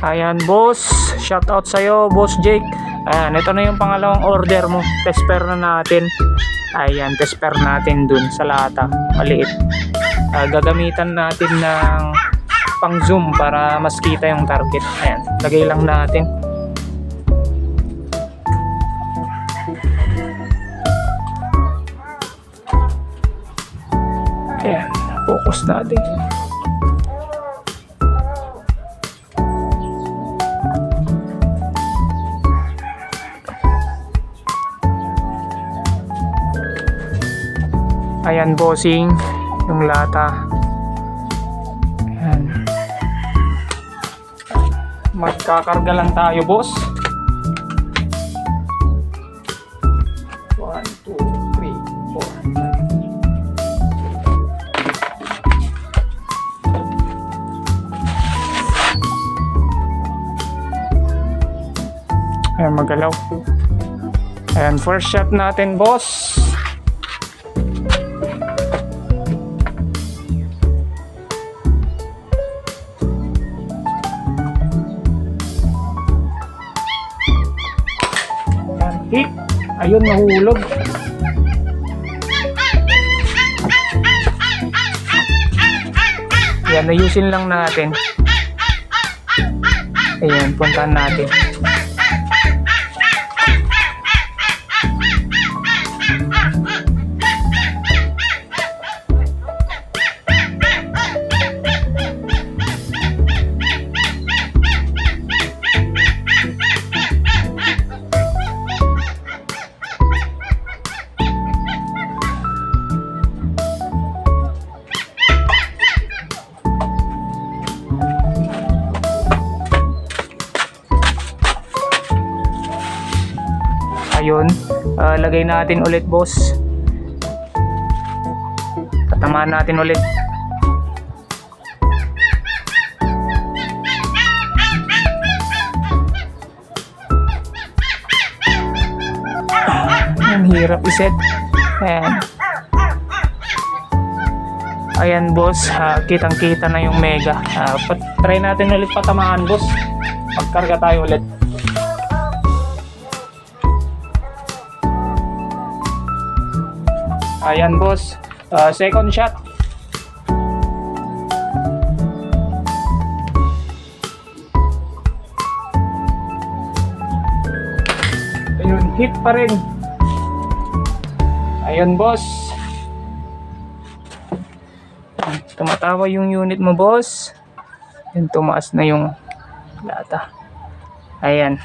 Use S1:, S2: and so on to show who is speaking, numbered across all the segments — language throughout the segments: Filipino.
S1: Ayan boss, shout out sa'yo boss Jake. Ayan, ito na yung pangalawang order mo. Test pair na natin. Ayan, test pair natin dun sa lata, maliit. Gagamitan natin ng pang zoom para mas kita yung target. Ayan, lagay lang natin. Ayan, focus natin. Ayan bossing, yung lata. Ayan. Magkakarga lang tayo boss. 1, 2, 3, 4. Ayan, magalaw. Ayan, first shot natin boss. Hit. Ayun, nahulog. Ayan, ayusin lang natin. Ayan, puntahan natin. Ayun, lagay natin ulit boss. Tatamaan natin ulit. Ang hirap iset. Ayan. Ayan boss, kitang kita na yung mega. Try natin ulit patamaan boss. Pagkarga tayo ulit. Ayan boss, second shot. Ayun, hit pa rin. Ayan boss. Tumatawa yung unit mo boss. Ayan, tumaas na yung lata. Ayan.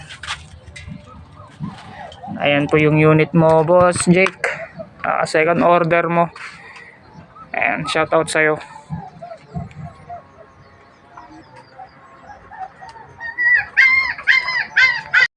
S1: Ayan po yung unit mo boss Jake. Second order mo. Ayan, shout out sa'yo.